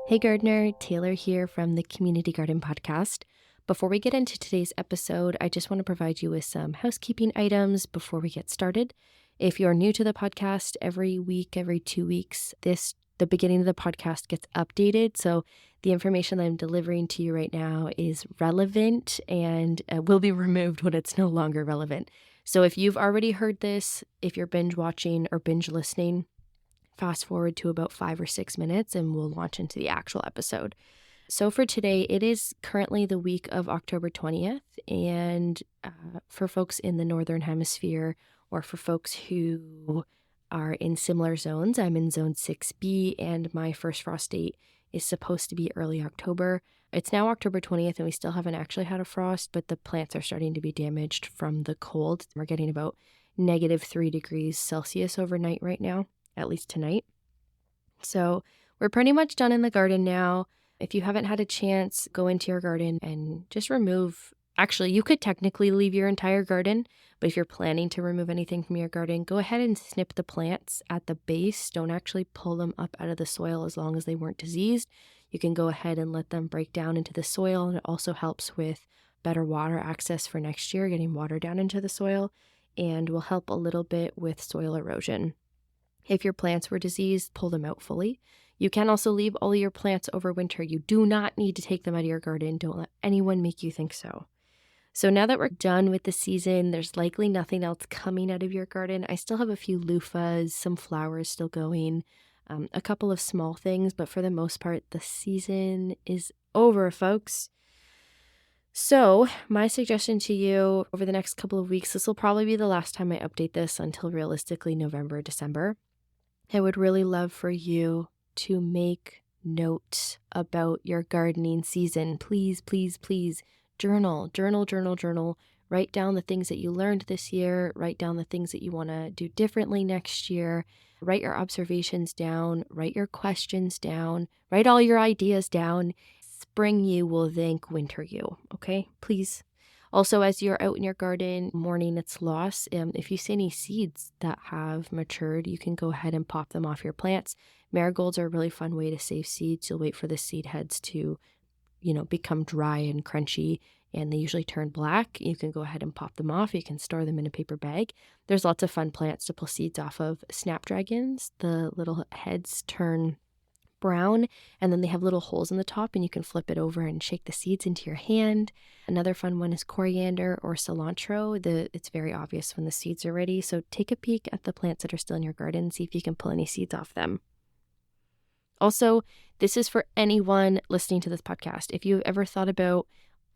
Hey Gardener, Taylor here from the Community Garden Podcast. Before we get into today's episode, I just want to provide you with some housekeeping items before we get started. If you're new to the podcast, every week, every 2 weeks, the beginning of the podcast gets updated. So the information that I'm delivering to you right now is relevant and will be removed when it's no longer relevant. So if you've already heard this, if you're binge watching or binge listening, fast forward to about 5 or 6 minutes and we'll launch into the actual episode. So for today, it is currently the week of October 20th. And for folks in the Northern Hemisphere or for folks who are in similar zones, I'm in zone 6B and my first frost date is supposed to be early October. It's now October 20th and we still haven't actually had a frost, but the plants are starting to be damaged from the cold. We're getting about -3 degrees Celsius overnight right now, at least tonight. So we're pretty much done in the garden now. If you haven't had a chance, go into your garden and just remove. Actually, you could technically leave your entire garden, but if you're planning to remove anything from your garden, go ahead and snip the plants at the base. Don't actually pull them up out of the soil as long as they weren't diseased. You can go ahead and let them break down into the soil, and it also helps with better water access for next year, getting water down into the soil, and will help a little bit with soil erosion. If your plants were diseased, pull them out fully. You can also leave all of your plants over winter. You do not need to take them out of your garden. Don't let anyone make you think so. So now that we're done with the season, there's likely nothing else coming out of your garden. I still have a few loofahs, some flowers still going, a couple of small things, but for the most part, the season is over, folks. So my suggestion to you over the next couple of weeks, this will probably be the last time I update this until realistically November, December. I would really love for you to make notes about your gardening season. Please, please, please journal. Write down the things that you learned this year. Write down the things that you want to do differently next year. Write your observations down. Write your questions down. Write all your ideas down. Spring you will thank winter you, okay? Please. Also, as you're out in your garden mourning its loss, if you see any seeds that have matured, you can go ahead and pop them off your plants. Marigolds are a really fun way to save seeds. You'll wait for the seed heads to, become dry and crunchy, and they usually turn black. You can go ahead and pop them off. You can store them in a paper bag. There's lots of fun plants to pull seeds off of. Snapdragons, the little heads turn brown, and then they have little holes in the top, and you can flip it over and shake the seeds into your hand. Another fun one is coriander or cilantro. It's very obvious when the seeds are ready, so take a peek at the plants that are still in your garden, see if you can pull any seeds off them. Also, this is for anyone listening to this podcast. If you've ever thought about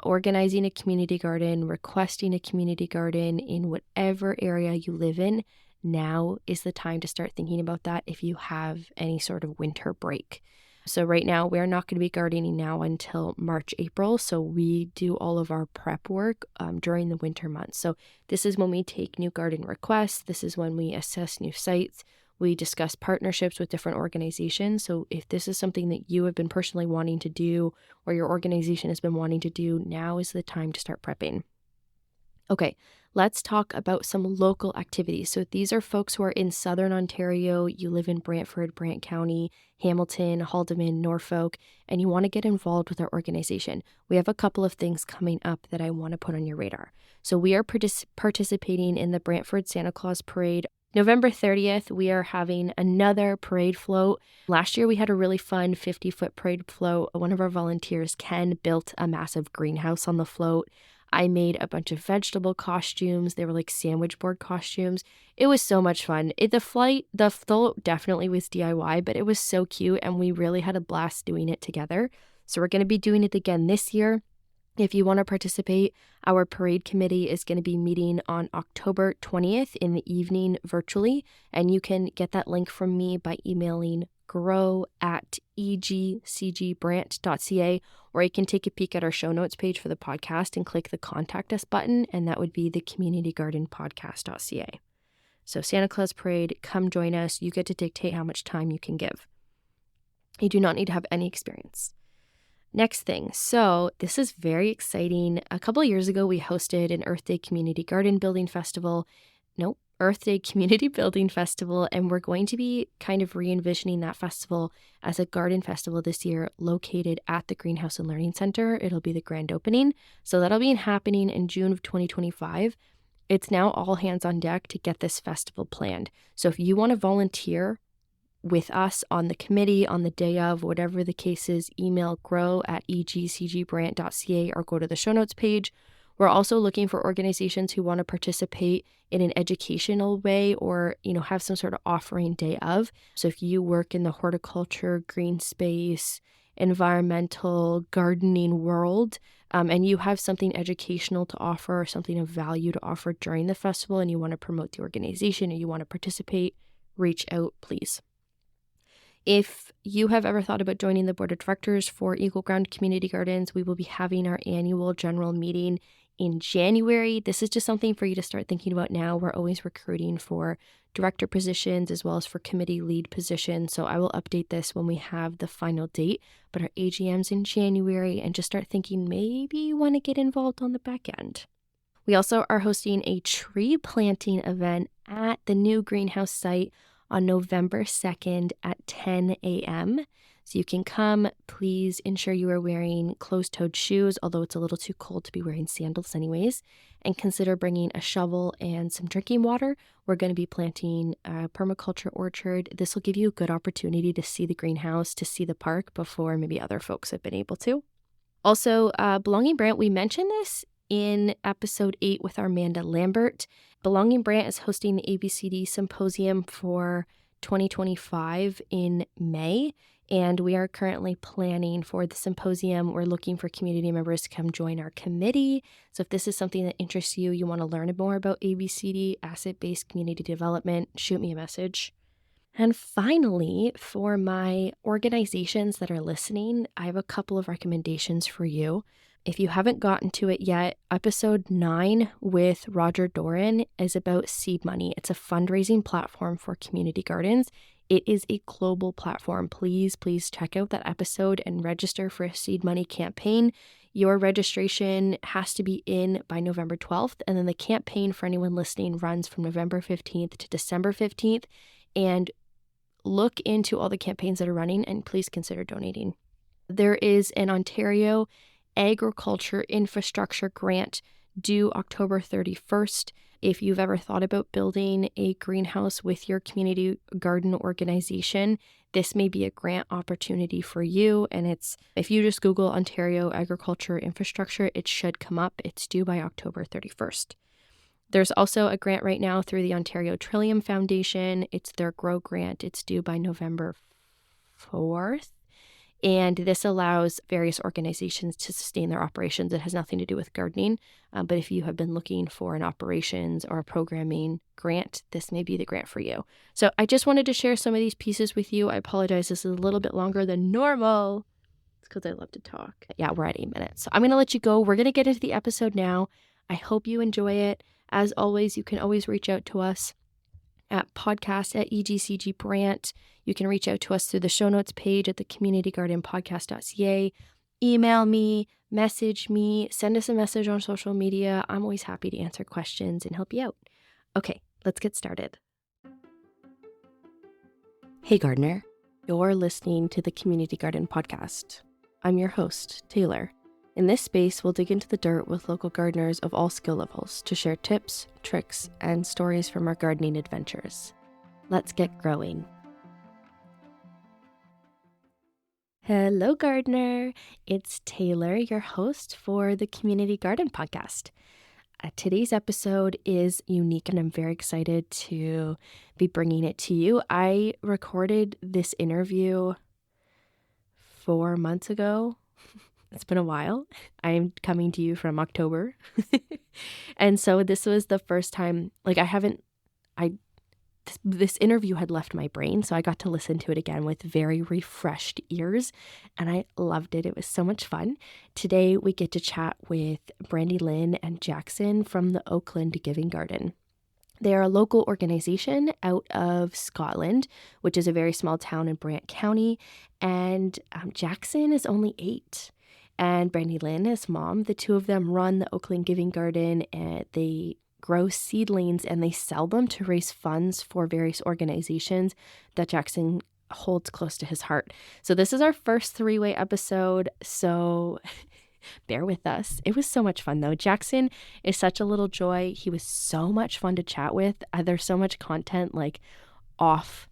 organizing a community garden, requesting a community garden in whatever area you live in, now is the time to start thinking about that if you have any sort of winter break. So right now, we're not going to be gardening now until March, April. So we do all of our prep work during the winter months. So this is when we take new garden requests. This is when we assess new sites. We discuss partnerships with different organizations. So if this is something that you have been personally wanting to do or your organization has been wanting to do, now is the time to start prepping. Okay, let's talk about some local activities. So these are folks who are in Southern Ontario. You live in Brantford, Brant County, Hamilton, Haldimand, Norfolk, and you want to get involved with our organization. We have a couple of things coming up that I want to put on your radar. So we are participating in the Brantford Santa Claus Parade. November 30th, we are having another parade float. Last year, we had a really fun 50-foot parade float. One of our volunteers, Ken, built a massive greenhouse on the float. I made a bunch of vegetable costumes. They were like sandwich board costumes. It was so much fun. The float definitely was DIY, but it was so cute and we really had a blast doing it together. So we're going to be doing it again this year. If you want to participate, our parade committee is going to be meeting on October 20th in the evening virtually, and you can get that link from me by emailing grow@egcgbrant.ca, or you can take a peek at our show notes page for the podcast and click the Contact Us button, and that would be the communitygardenpodcast.ca. So Santa Claus Parade, come join us. You get to dictate how much time you can give. You do not need to have any experience. Next thing, so this is very exciting. A couple of years ago, we hosted an Earth Day Community Garden Building Festival. Earth Day Community Building Festival, and we're going to be kind of re-envisioning that festival as a garden festival this year located at the Greenhouse and Learning Center. It'll be the grand opening. So that'll be happening in June of 2025. It's now all hands on deck to get this festival planned. So if you want to volunteer with us on the committee on the day of, whatever the case is, email grow@egcgbrant.ca or go to the show notes page. We're also looking for organizations who want to participate in an educational way or, have some sort of offering day of. So if you work in the horticulture, green space, environmental, gardening world, and you have something educational to offer or something of value to offer during the festival and you want to promote the organization or you want to participate, reach out, please. If you have ever thought about joining the board of directors for Eagle Ground Community Gardens, we will be having our annual general meeting in January. This is just something for you to start thinking about now. We're always recruiting for director positions as well as for committee lead positions. So I will update this when we have the final date, but our AGM's in January, and just start thinking maybe you want to get involved on the back end. We also are hosting a tree planting event at the new greenhouse site on November 2nd at 10 a.m. So you can come. Please ensure you are wearing closed-toed shoes, although it's a little too cold to be wearing sandals anyways, and consider bringing a shovel and some drinking water. We're going to be planting a permaculture orchard. This will give you a good opportunity to see the greenhouse, to see the park before maybe other folks have been able to. Also, Belonging Brant, we mentioned this in episode 8 with Armanda Lambert. Belonging Brant is hosting the ABCD Symposium for 2025 in May, and we are currently planning for the symposium. We're looking for community members to come join our committee. So if this is something that interests you, you want to learn more about ABCD, asset-based community development, shoot me a message. And finally, for my organizations that are listening, I have a couple of recommendations for you. If you haven't gotten to it yet, episode 9 with Roger Doran is about seed money. It's a fundraising platform for community gardens. It is a global platform. Please check out that episode and register for a seed money campaign. Your registration has to be in by November 12th, and then the campaign for anyone listening runs from November 15th to December 15th. And look into all the campaigns that are running and please consider donating. There is an Ontario Agriculture Infrastructure Grant due October 31st. If you've ever thought about building a greenhouse with your community garden organization, this may be a grant opportunity for you. And if you just Google Ontario Agriculture Infrastructure, it should come up. It's due by October 31st. There's also a grant right now through the Ontario Trillium Foundation. It's their Grow Grant. It's due by November 4th. And this allows various organizations to sustain their operations. It has nothing to do with gardening. But if you have been looking for an operations or a programming grant, this may be the grant for you. So I just wanted to share some of these pieces with you. I apologize. This is a little bit longer than normal. It's because I love to talk. Yeah, we're at 8 minutes. So I'm going to let you go. We're going to get into the episode now. I hope you enjoy it. As always, you can always reach out to us at podcast@egcgbrant. You can reach out to us through the show notes page at the communitygardenpodcast.ca. Email me, message me, send us a message on social media. I'm always happy to answer questions and help you out. Okay, let's get started. Hey gardener, you're listening to the Community Garden Podcast. I'm your host, Taylor. In this space, we'll dig into the dirt with local gardeners of all skill levels to share tips, tricks, and stories from our gardening adventures. Let's get growing. Hello, gardener. It's Taylor, your host for the Community Garden Podcast. Today's episode is unique, and I'm very excited to be bringing it to you. I recorded this interview 4 months ago. It's been a while. I'm coming to you from October. And so this was the first time, this interview had left my brain, so I got to listen to it again with very refreshed ears, and I loved it. It was so much fun. Today, we get to chat with Brandy Lynn and Jackson from the Oakland Giving Garden. They are a local organization out of Scotland, which is a very small town in Brant County, and Jackson is only 8. And Brandy Lynn is mom. The two of them run the Oakland Giving Garden, and they grow seedlings and they sell them to raise funds for various organizations that Jackson holds close to his heart. So this is our first three-way episode, so bear with us. It was so much fun though. Jackson is such a little joy. He was so much fun to chat with. There's so much content like off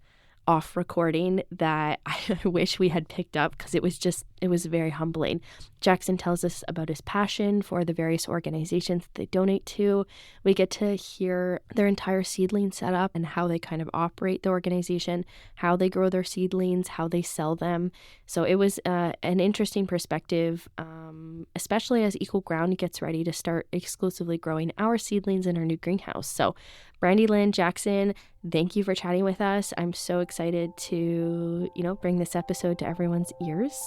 recording that I wish we had picked up because it was very humbling. Jackson tells us about his passion for the various organizations that they donate to. We get to hear their entire seedling setup and how they kind of operate the organization, how they grow their seedlings, how they sell them. So it was an interesting perspective, especially as Equal Ground gets ready to start exclusively growing our seedlings in our new greenhouse. So Brandy Lynn, Jackson, thank you for chatting with us. I'm so excited to, bring this episode to everyone's ears.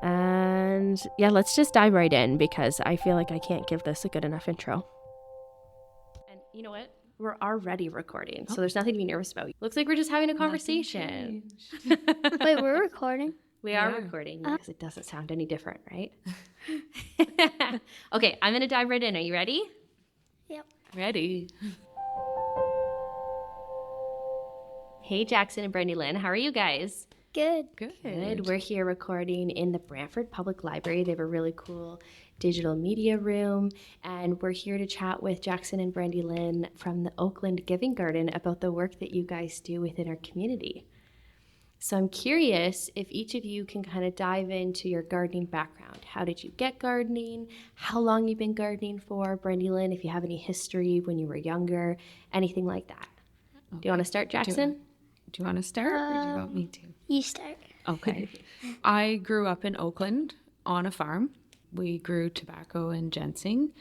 And yeah, let's just dive right in because I feel like I can't give this a good enough intro. And you know what? We're already recording, so there's nothing to be nervous about. Looks like we're just having a conversation. Wait, we're recording? We are recording because it doesn't sound any different, right? Okay, I'm going to dive right in. Are you ready? Yep. Ready. Hey, Jackson and Brandy Lynn. How are you guys? Good. Good. We're here recording in the Brantford Public Library. They have a really cool digital media room, and we're here to chat with Jackson and Brandy Lynn from the Oakland Giving Garden about the work that you guys do within our community. So I'm curious if each of you can kind of dive into your gardening background. How did you get gardening? How long you've been gardening for? Brandy Lynn, if you have any history when you were younger, anything like that. Okay. Do you want to start, Jackson? Do you want to start or do you want me to? You start. Okay. I grew up in Oakland on a farm. We grew tobacco and ginseng.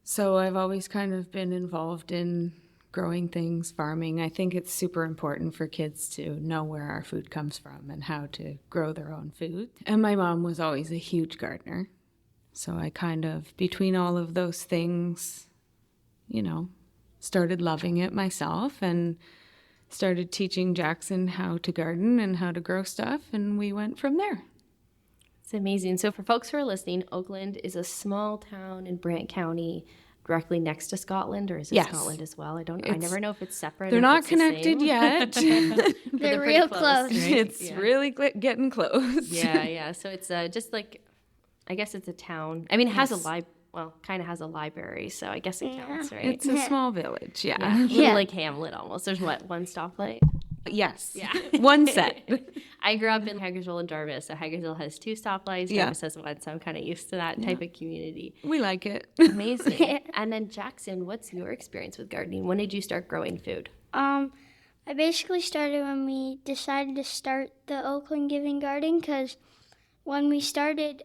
So I've always kind of been involved in growing things, farming. I think it's super important for kids to know where our food comes from and how to grow their own food. And my mom was always a huge gardener. So I kind of, between all of those things, started loving it myself and started teaching Jackson how to garden and how to grow stuff, and we went from there. It's amazing. So for folks who are listening, Oakland is a small town in Brant County, directly next to Scotland, or is it Scotland as well? I never know if it's separate. They're not connected yet. They're real close. Right? It's really getting close. Yeah. So it's just like, I guess it's a town. I mean, it has kind of has a library, so I guess it counts, right? It's a small village, Little like Hamlet almost. There's one stoplight? Yes. Yeah. One set. I grew up in Hagersville and Jarvis, so Hagersville has 2 stoplights, Jarvis has 1, so I'm kind of used to that type of community. We like it. Amazing. And then Jackson, what's your experience with gardening? When did you start growing food? I basically started when we decided to start the Oakland Giving Garden, because when we started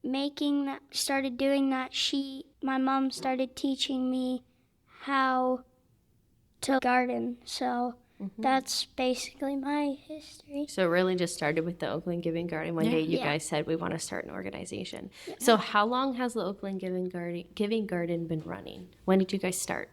doing that sheet, my mom started teaching me how to garden. So that's basically my history. So it really just started with the Oakland Giving Garden. One day you guys said we want to start an organization. Yeah. So how long has the Oakland Giving Garden been running? When did you guys start?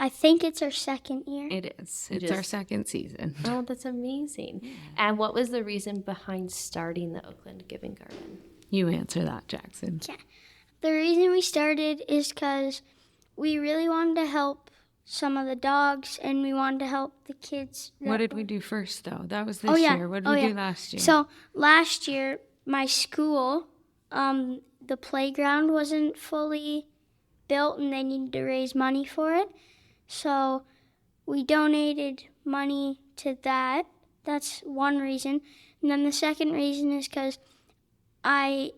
I think it's our second year. It is. It's our second season. Oh, that's amazing. Yeah. And what was the reason behind starting the Oakland Giving Garden? You answer that, Jackson. Yeah. The reason we started is because we really wanted to help some of the dogs, and we wanted to help the kids. What did we do first, though? That was this year. What did we do last year? So last year, my school, the playground wasn't fully built, and they needed to raise money for it. So we donated money to that. That's one reason. And then the second reason is because I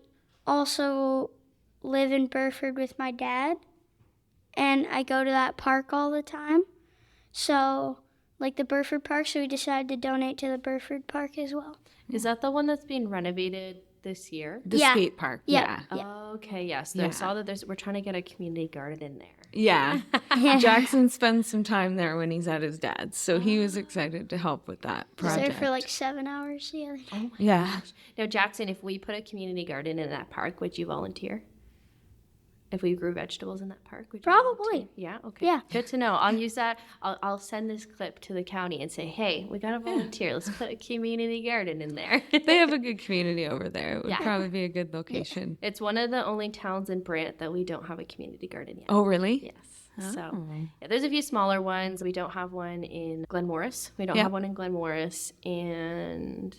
also live in Burford with my dad, and I go to that park all the time. So, like the Burford Park, so we decided to donate to the Burford Park as well. Is that the one that's being renovated this year? The skate park, yeah. Okay, yes. I saw that we're trying to get a community garden in there. Yeah. Jackson spends some time there when he's at his dad's, so he was excited to help with that project. I was there for like 7 hours the other day. Oh my gosh. Now, Jackson, if we put a community garden in that park, would you volunteer? if we grew vegetables in that park? Would you Probably. want to? Yeah? Okay. Yeah. Good to know. I'll use that. I'll send this clip to the county and say, hey, we got to volunteer. Let's put a community garden in there. They have a good community over there. It would Yeah. probably be a good location. It's one of the only towns in Brant that we don't have a community garden yet. Oh, really? Yes. So yeah, there's a few smaller ones. We don't have one in Glen Morris. We don't have one in Glen Morris. And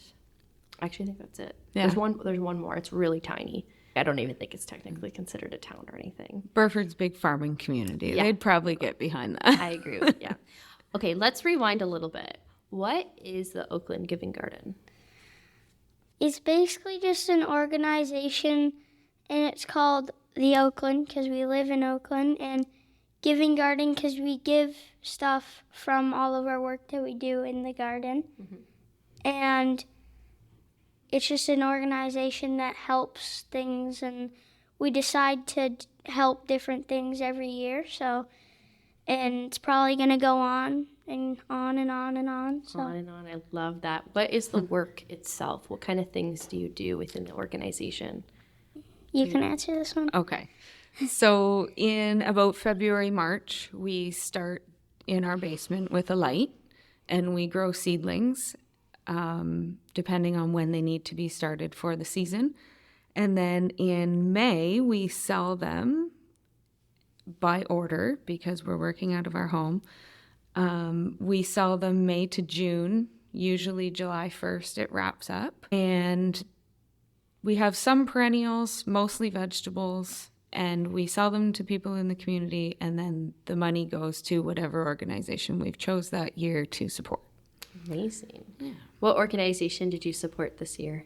actually, I think that's it. Yeah. There's one more. It's really tiny. I don't even think it's technically considered a town or anything. Burford's big farming community. Yeah. They'd probably get behind that. I agree with you. Okay, let's rewind a little bit. What is the Oakland Giving Garden? It's basically just an organization, and it's called the Oakland because we live in Oakland, and Giving Garden because we give stuff from all of our work that we do in the garden. And it's just an organization that helps things, and we decide to help different things every year. So, and it's probably going to go on and on and on and on. So. On and on. I love that. What is the work itself? What kind of things do you do within the organization? You can answer this one. Okay. So in about February, March, we start in our basement with a light, and we grow seedlings depending on when they need to be started for the season. And then in May, we sell them by order because we're working out of our home. We sell them May to June, usually July 1st it wraps up. And we have some perennials, mostly vegetables, and we sell them to people in the community, and then the money goes to whatever organization we've chose that year to support. Amazing. Yeah. What organization did you support this year?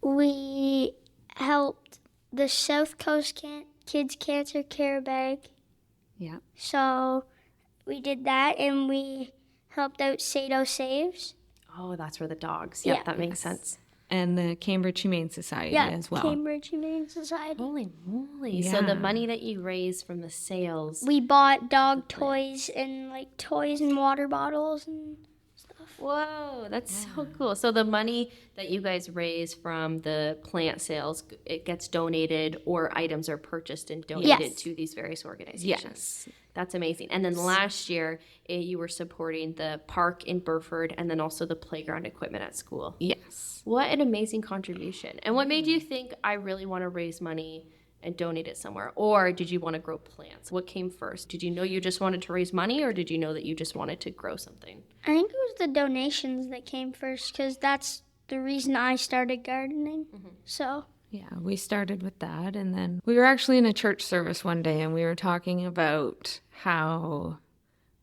We helped the South Coast Kids Cancer Care Bag. Yeah. So we did that, and we helped out Sado Saves. Oh, that's for the dogs. Yep, Yeah. that makes sense. And the Cambridge Humane Society as well. Cambridge Humane Society. Holy moly. Yeah. So the money that you raise from the sales. We bought dog toys and toys and water bottles and stuff. Whoa, that's so cool. So the money that you guys raise from the plant sales, it gets donated, or items are purchased and donated Yes. to these various organizations. Yes. That's amazing. And then last year, you were supporting the park in Burford and then also the playground equipment at school. Yes. What an amazing contribution. And what made you think, I really want to raise money and donate it somewhere? Or did you want to grow plants? What came first? Did you know you just wanted to raise money, or did you know that you just wanted to grow something? I think it was the donations that came first because that's the reason I started gardening. So, Yeah, we started with that, and then we were actually in a church service one day, and we were talking about how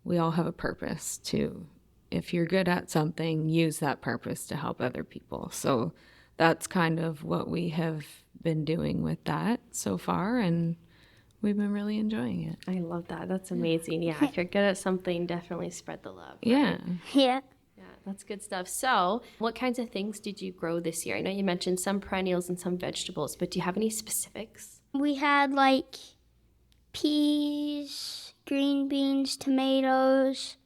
we all have a purpose to, if you're good at something, use that purpose to help other people. So that's kind of what we have been doing with that so far, and we've been really enjoying it. I love that. That's amazing. Yeah, if you're good at something, definitely spread the love. Yeah. yeah. Yeah, that's good stuff. So, what kinds of things did you grow this year? I know you mentioned some perennials and some vegetables, but do you have any specifics? We had peas, green beans, tomatoes.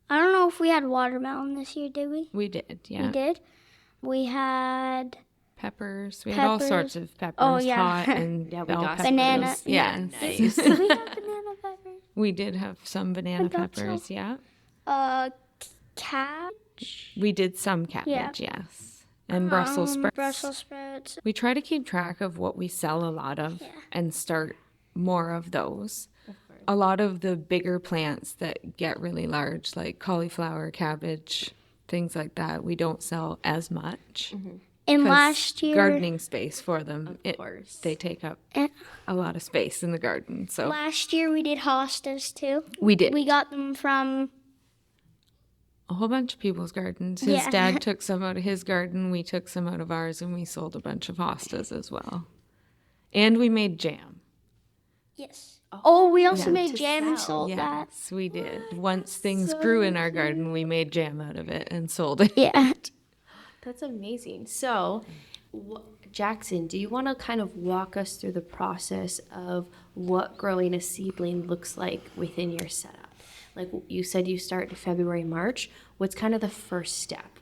I don't know if we had watermelon this year, did we? We did, yeah. We did. We had Peppers. We had all sorts of peppers. Oh, yeah. Hot and Yeah, we bell got peppers. banana. Yeah. Nice. Did we have banana peppers? We did have some banana I thought so. peppers, yeah. Cabbage. We did some cabbage, yes. And Brussels sprouts. Brussels sprouts. We try to keep track of what we sell a lot of and start more of those. A lot of the bigger plants that get really large, like cauliflower, cabbage, things like that, we don't sell as much. And 'Cause last year, gardening space for them, Of course. they take up Eh. a lot of space in the garden. So last year we did hostas too. we did We got them from a whole bunch of people's gardens. His Yeah. dad took some out of his garden, we took some out of ours, and we sold a bunch of hostas as well. And we made jam. yes. Oh, we also made to jam and sell. sold that. Yes, we did. Once things grew in our garden, we made jam out of it and sold it. Yeah. That's amazing. So, Jackson, do you want to kind of walk us through the process of what growing a seedling looks like within your setup? Like you said, you start in February, March. What's kind of the first step?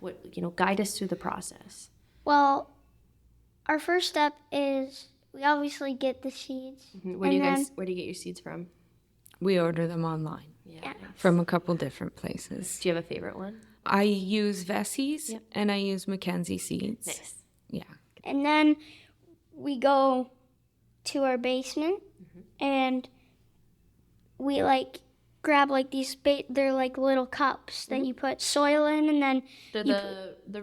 Guide us through the process. Well, our first step is we obviously get the seeds. Where do you get your seeds from? We order them online Yeah. from a couple different places. Do you have a favorite one? I use Vessie's and I use Mackenzie seeds. Nice. Yeah. And then we go to our basement and we grab these they're like little cups that you put soil in, and then They're the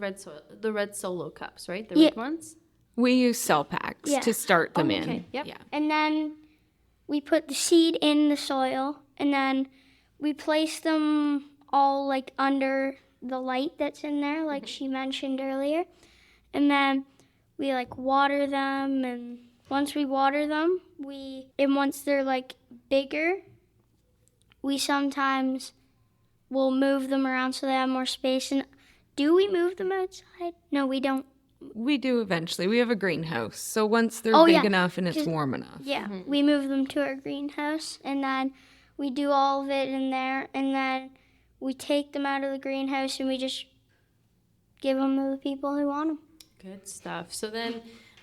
red solo cups, right? The Yeah. red ones? We use cell packs Yeah. to start them in. Okay. Yep. Yeah. and then we put the seed in the soil, and then we place them all under the light that's in there, like she mentioned earlier. And then we water them, and once we water them, once they're bigger, we sometimes will move them around so they have more space. And do we move them outside? No, we don't. We do eventually. We have a greenhouse. So once they're Oh, big yeah. enough and it's warm enough. Yeah, we move them to our greenhouse, and then we do all of it in there, and then we take them out of the greenhouse and we just give them to the people who want them. Good stuff.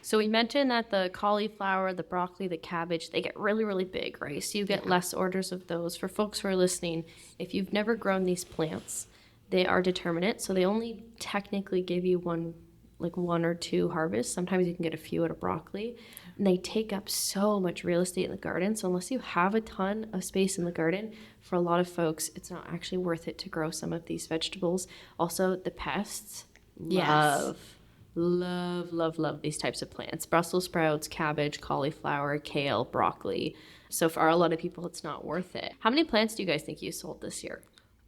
So we mentioned that the cauliflower, the broccoli, the cabbage, they get really, really big, right? So you get less orders of those. For folks who are listening, if you've never grown these plants, they are determinate. So they only technically give you one or two harvests. Sometimes you can get a few out of broccoli. And they take up so much real estate in the garden. So unless you have a ton of space in the garden, for a lot of folks, it's not actually worth it to grow some of these vegetables. Also, the pests love these types of plants. Brussels sprouts, cabbage, cauliflower, kale, broccoli. So for a lot of people, it's not worth it. How many plants do you guys think you sold this year?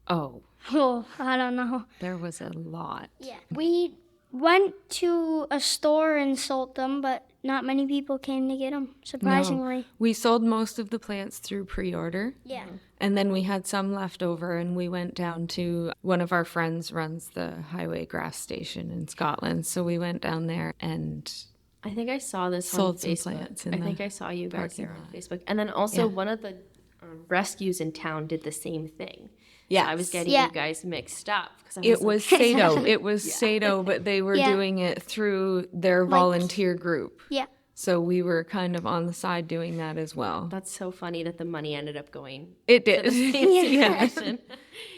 Oh, Oh, I don't know. there was a lot. Yeah. We went to a store and sold them, but not many people came to get them, surprisingly. No. We sold most of the plants through pre-order. Yeah. And then we had some left over, and we went down to one of our friends runs the highway grass station in Scotland. So we went down there and I think I saw this sold on some Facebook. plants in I think the I saw you guys there on parking Facebook. And then also one of the rescues in town did the same thing. yeah, So I was getting Yeah. you guys mixed up. It was Sato. It was Sato, but they were Yeah. doing it through their volunteer group. Yeah. So we were kind of on the side doing that as well. That's so funny that the money ended up going It to did. the same situation.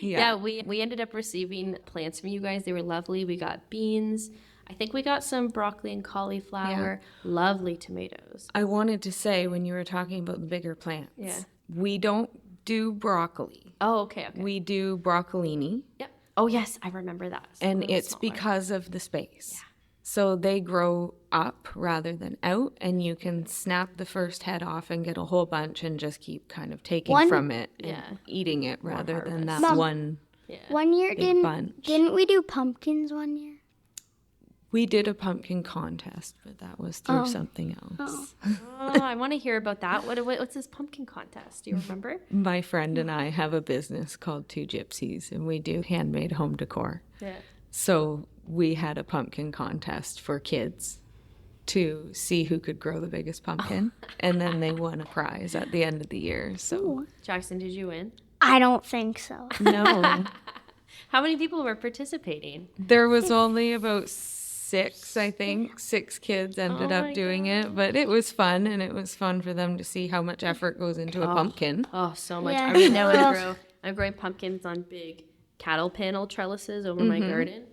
Yeah. We ended up receiving plants from you guys. They were lovely. We got beans. I think we got some broccoli and cauliflower. Lovely tomatoes. I wanted to say when you were talking about the bigger plants, we don't do broccoli. Oh, okay. We do broccolini, Yep. Oh, yes. I remember that. and A little it's smaller. because of the space. So they grow up rather than out, and you can snap the first head off and get a whole bunch and just keep kind of taking from it and eating it rather than that Mom, one. One year, bunch. didn't we do pumpkins one year? We did a pumpkin contest, but that was through something else. Oh, I want to hear about that. What's this pumpkin contest? Do you remember? My friend and I have a business called Two Gypsies, and we do handmade home decor. Yeah. So we had a pumpkin contest for kids to see who could grow the biggest pumpkin, and then they won a prize at the end of the year. So Jackson, did you win? I don't think so. no, How many people were participating? there was only about six kids ended up doing it, but it was fun, and it was fun for them to see how much effort goes into a pumpkin. Oh, so much. Yeah. I really know how to grow. I'm growing pumpkins on big cattle panel trellises over my garden.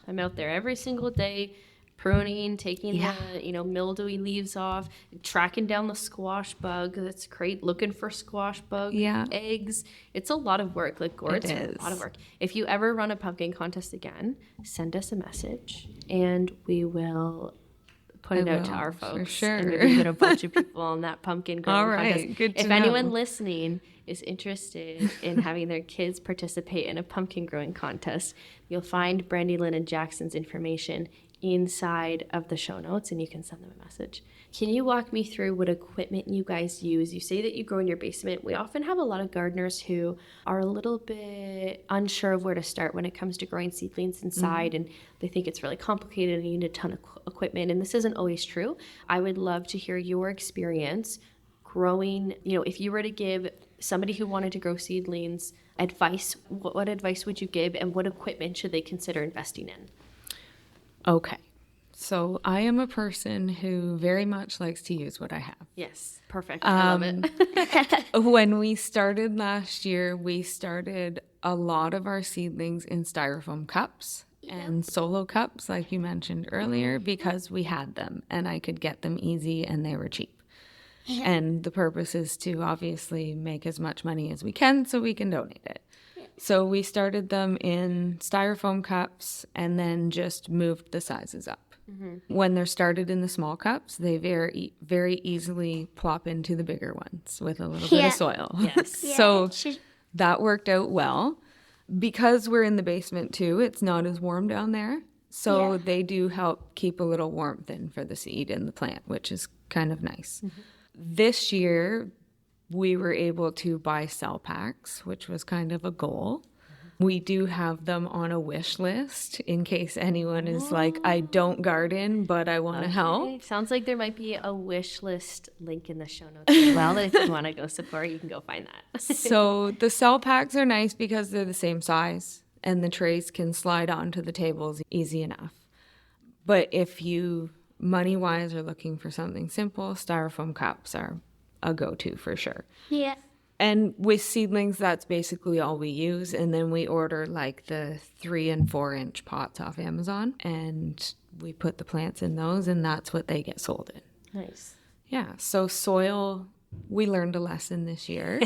I'm out there every single day pruning, taking the mildewy leaves off, tracking down the squash bug. That's great. Looking for squash bug eggs. It's a lot of work. Like gourds are a lot of work. If you ever run a pumpkin contest again, send us a message and we will put it out to our folks. for sure. And maybe get a bunch of people on that pumpkin growing All right, contest. good to If know. anyone listening is interested in having their kids participate in a pumpkin growing contest, you'll find Brandy Lynn and Jackson's information inside of the show notes and you can send them a message. Can you walk me through what equipment you guys use? You say that you grow in your basement. We often have a lot of gardeners who are a little bit unsure of where to start when it comes to growing seedlings inside, and they think it's really complicated and you need a ton of equipment, and this isn't always true. I would love to hear your experience growing, if you were to give somebody who wanted to grow seedlings advice, what advice would you give and what equipment should they consider investing in? Okay. So I am a person who very much likes to use what I have. Yes, perfect. I love it. When we started last year, we started a lot of our seedlings in styrofoam cups and solo cups, like you mentioned earlier, because we had them and I could get them easy and they were cheap. And the purpose is to obviously make as much money as we can so we can donate it. So we started them in styrofoam cups and then just moved the sizes up. When they're started in the small cups, they very easily plop into the bigger ones with a little bit of soil. Yes. So that worked out well. Because we're in the basement too, it's not as warm down there. So they do help keep a little warmth in for the seed and the plant, which is kind of nice. This year, we were able to buy cell packs, which was kind of a goal. We do have them on a wish list in case anyone is like, I don't garden, but I want to help. Sounds like there might be a wish list link in the show notes as well. That if you want to go support, you can go find that. So the cell packs are nice because they're the same size and the trays can slide onto the tables easy enough. But if you, money-wise, are looking for something simple, styrofoam cups are a go-to for sure. Yeah. And with seedlings, that's basically all we use. And then we order like the 3 and 4 inch pots off Amazon and we put the plants in those and that's what they get sold in. Nice. Yeah. So soil, we learned a lesson this year.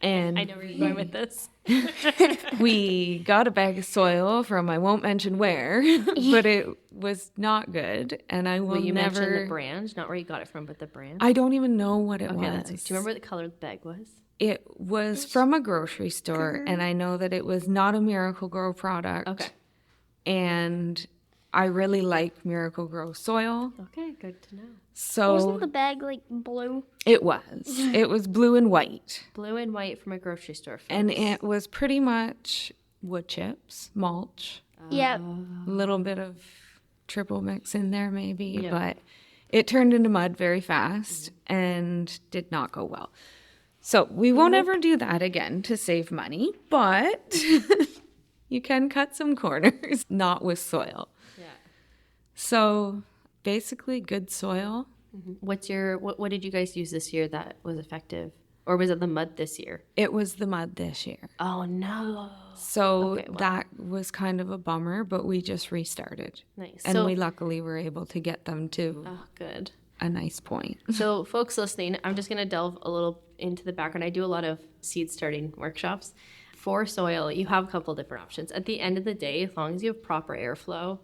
And I know where you're going with this. we got a bag of soil from I won't mention where, but it was not good. And I will You never. mentioned the brand, not where you got it from, but the brand. I don't even know what it was. Do you remember what the color of the bag was? It was from a grocery store, and I know that it was not a Miracle Grow product. Okay. And I really like Miracle Grow soil. Okay, good to know. So Wasn't the bag like blue? it was. It was blue and white. Blue and white from a grocery store. And it was pretty much wood chips, mulch, Yeah. a little bit of triple mix in there maybe, but it turned into mud very fast and did not go well. So we won't ever do that again to save money, but you can cut some corners, not with soil. Yeah. So basically good soil. What did you guys use this year that was effective? Or was it the mud this year? It was the mud this year. Oh, no. So that was kind of a bummer, but we just restarted. Nice. And we luckily were able to get them to Oh, good. a nice point. So, folks listening, I'm just going to delve a little into the background. I do a lot of seed starting workshops. For soil, you have a couple different options. At the end of the day, as long as you have proper airflow,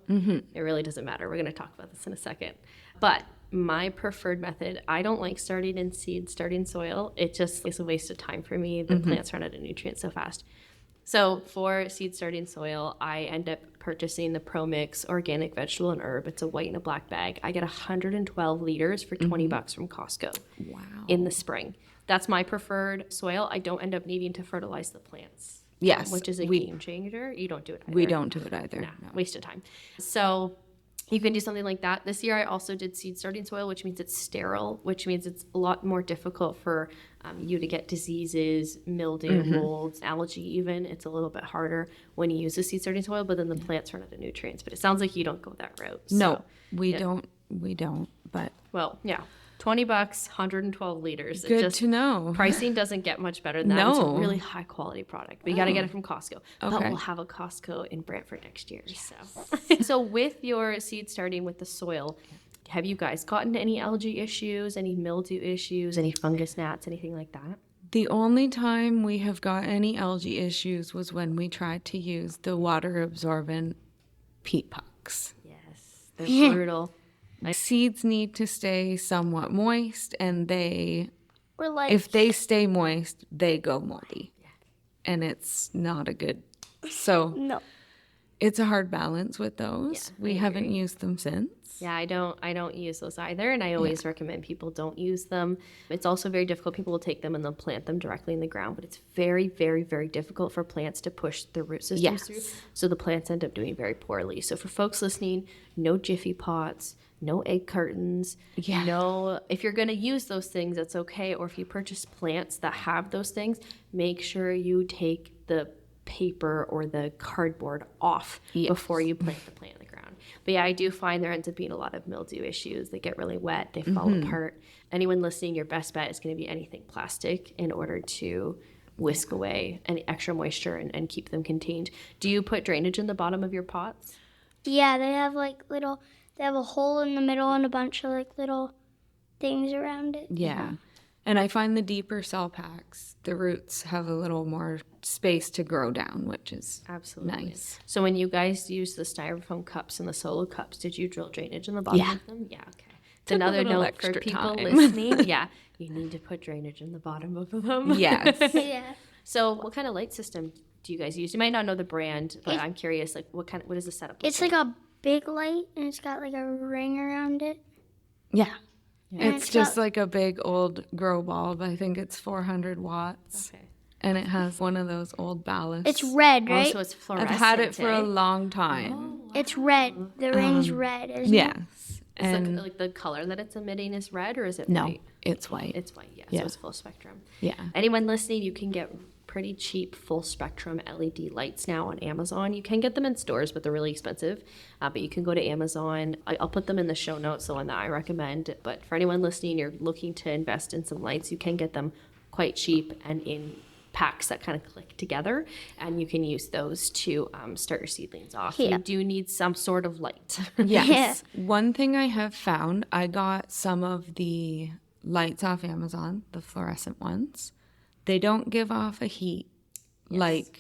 it really doesn't matter. We're going to talk about this in a second. But my preferred method, I don't like starting in starting soil. It just is a waste of time for me. The plants run out of nutrients so fast. So for seed starting soil, I end up purchasing the Pro Mix organic vegetable and herb. It's a white and a black bag. I get 112 liters for $20 from Costco. Wow. In the spring. That's my preferred soil. I don't end up needing to fertilize the plants. Yes. Which is a game changer. You don't do it either. We don't do it either. No, waste of time. So you can do something like that. This year I also did seed starting soil, which means it's sterile, which means it's a lot more difficult for you to get diseases, mildew, molds, algae even. It's a little bit harder when you use the seed starting soil, but then the plants run out of nutrients. But it sounds like you don't go that route. No, we don't. We don't. But well, yeah. $20, 112 liters. Good to know. Pricing doesn't get much better than that. No. It's a really high quality product, but you got to get it from Costco. But Okay. we'll have a Costco in Brantford next year. So with your seed starting with the soil, have you guys gotten any algae issues, any mildew issues, any fungus gnats, anything like that? the only time we have got any algae issues was when we tried to use the water absorbent peat pucks. Yes, they're brutal. Seeds need to stay somewhat moist, and We're like, if they stay moist, they go moldy. And it's not a good, so no. it's a hard balance with those. Yeah, we haven't used them since. Yeah, I don't use those either, and I always recommend people don't use them. It's also very difficult. People will take them and they'll plant them directly in the ground, but it's very, very, very difficult for plants to push the root systems through. So the plants end up doing very poorly. So for folks listening, no Jiffy pots, no egg cartons. No, if you're going to use those things, that's okay. Or if you purchase plants that have those things, make sure you take the paper or the cardboard off before you plant the plant in the ground. But yeah, I do find there ends up being a lot of mildew issues. They get really wet, they fall apart. Anyone listening, your best bet is going to be anything plastic in order to whisk away any extra moisture and keep them contained. Do you put drainage in the bottom of your pots? Yeah, they have they have a hole in the middle and a bunch of little things around it. Yeah. And I find the deeper cell packs, the roots have a little more space to grow down, which is Absolutely nice. So when you guys use the styrofoam cups and the solo cups, did you drill drainage in the bottom of them? Yeah, okay. It's another note for people listening. Yeah, you need to put drainage in the bottom of them. Yes. Yeah. So what kind of light system do you guys use? You might not know the brand, but I'm curious, what is the setup? It's like a big light, and it's got like a ring around it. Yeah. And It's just like a big old grow bulb. I think it's 400 watts. Okay. And it has one of those old ballasts. It's red, right? Oh, so it's fluorescent. I've had it for a long time. It's red. The ring's red, isn't it? Yes. And like the color that it's emitting is red, or is it No, white? it's white. It's white, yeah. Yeah. So it's full spectrum. Yeah. Anyone listening, you can get pretty cheap full spectrum LED lights now on Amazon. You can get them in stores, but they're really expensive. But you can go to Amazon. I'll put them in the show notes, the one that I recommend. But for anyone listening, you're looking to invest in some lights, you can get them quite cheap and in packs that kind of click together, and you can use those to start your seedlings off. Yeah. You do need some sort of light. Yes. One thing I have found, I got some of the lights off Amazon, the fluorescent ones. They don't give off a heat like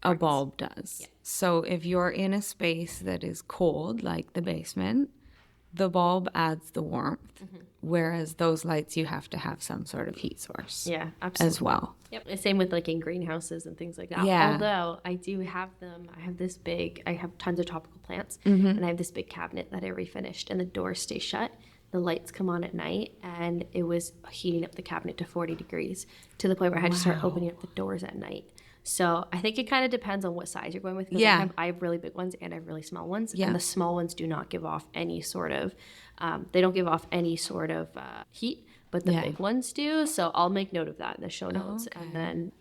a bulb does. So if you're in a space that is cold, like the basement, the bulb adds the warmth, whereas those lights, you have to have some sort of heat source Yeah, absolutely. as well. Yep. The same with in greenhouses and things like that. Yeah. Although I do have them, I have tons of tropical plants, and I have this big cabinet that I refinished, and the doors stay shut. The lights come on at night, and it was heating up the cabinet to 40 degrees to the point where I had to start opening up the doors at night. So I think it kind of depends on what size you're going with. Yeah. I have really big ones and I have really small ones. Yeah. And the small ones do not give off any sort of, they don't give off any sort of heat, but the big ones do. So I'll make note of that in the show notes. Okay. And then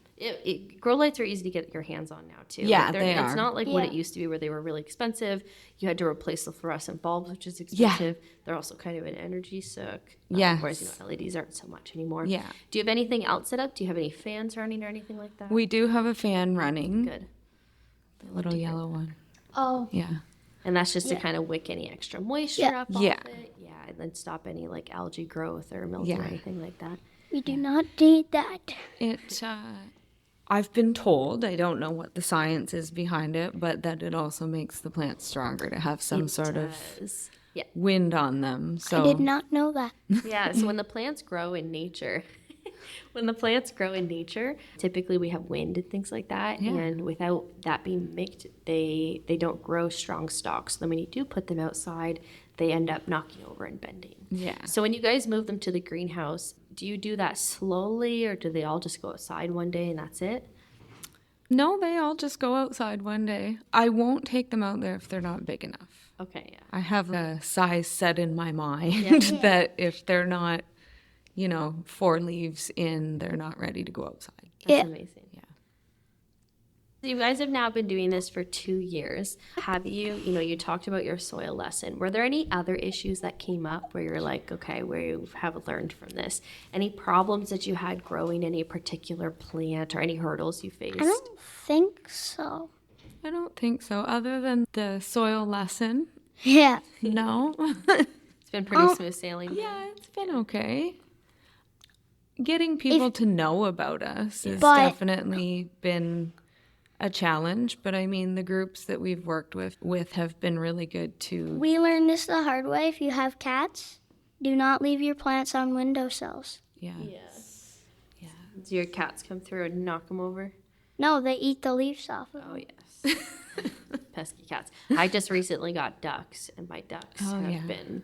grow lights are easy to get your hands on now too. Yeah, Like, they It's are. not like what it used to be where they were really expensive. You had to replace the fluorescent bulbs, which is expensive. They're also kind of an energy suck. Yes. Whereas LEDs aren't so much anymore. Yeah. Do you have anything else set up? Do you have any fans running or anything like that? We do have a fan running. Good. The little yellow one. Oh, Yeah. And that's just to kind of wick any extra moisture Yeah. up off Yeah. it. Yeah, and then stop any algae growth or mildew or anything like that. we do not need that. It, I've been told, I don't know what the science is behind it, but that it also makes the plants stronger to have some sort of Yeah. wind on them. So I did not know that. Yeah, so when the plants grow in nature, typically we have wind and things like that. Yeah. And without that being mixed, they don't grow strong stalks. Then when you do put them outside, they end up knocking over and bending. Yeah. So when you guys move them to the greenhouse, do you do that slowly or do they all just go outside one day and that's it? No, they all just go outside one day. I won't take them out there if they're not big enough. Okay, yeah. I have a size set in my mind that if they're not, 4 leaves in, they're not ready to go outside. That's amazing. Yeah. You guys have now been doing this for 2 years. Have you talked about your soil lesson. Were there any other issues that came up where you're like, okay, where you have learned from this? Any problems that you had growing any particular plant or any hurdles you faced? I don't think so. I don't think so. Other than the soil lesson, Yeah. no. It's been pretty smooth sailing. Yeah, it's been okay. Getting people to know about us has But- definitely been a challenge, but I mean, the groups that we've worked with have been really good too. We learned this the hard way. If you have cats, do not leave your plants on windowsills. Yeah. Yes. Yeah. Do your cats come through and knock them over? No, they eat the leaves off of them. Oh, yes. Pesky cats. I just recently got ducks, and my ducks have been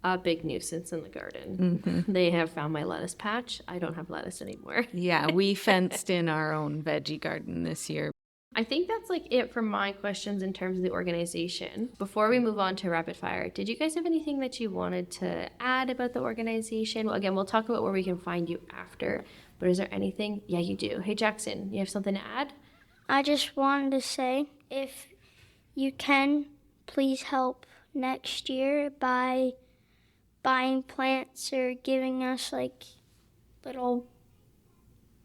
a big nuisance in the garden. They have found my lettuce patch. I don't have lettuce anymore. Yeah, we fenced in our own veggie garden this year. I think that's it for my questions in terms of the organization. Before we move on to rapid fire, did you guys have anything that you wanted to add about the organization? Well, again, we'll talk about where we can find you after, but is there anything? Yeah, you do. Hey, Jackson, you have something to add? I just wanted to say, if you can, please help next year by buying plants or giving us like little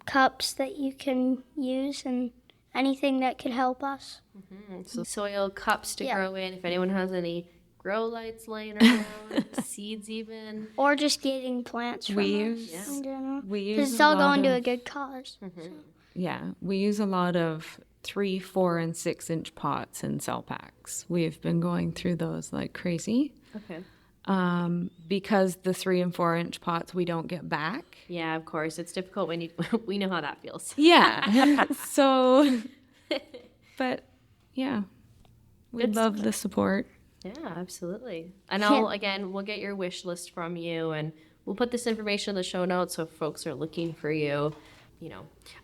cups that you can use and anything that could help us. So soil cups to Yeah. grow in. If anyone has any grow lights laying around, seeds even. Or just getting plants from us in general. we Because use it's a all lot going to of- a good cause. Yeah, we use a lot of 3, 4, and 6-inch pots and cell packs. We've been going through those like crazy. Okay. Because the 3 and 4-inch pots we don't get back. Yeah, of course. It's difficult when you, we know how that feels. Yeah. So, but yeah, we Good love the support. Yeah, absolutely. And we'll get your wish list from you and we'll put this information in the show notes so if folks are looking for you,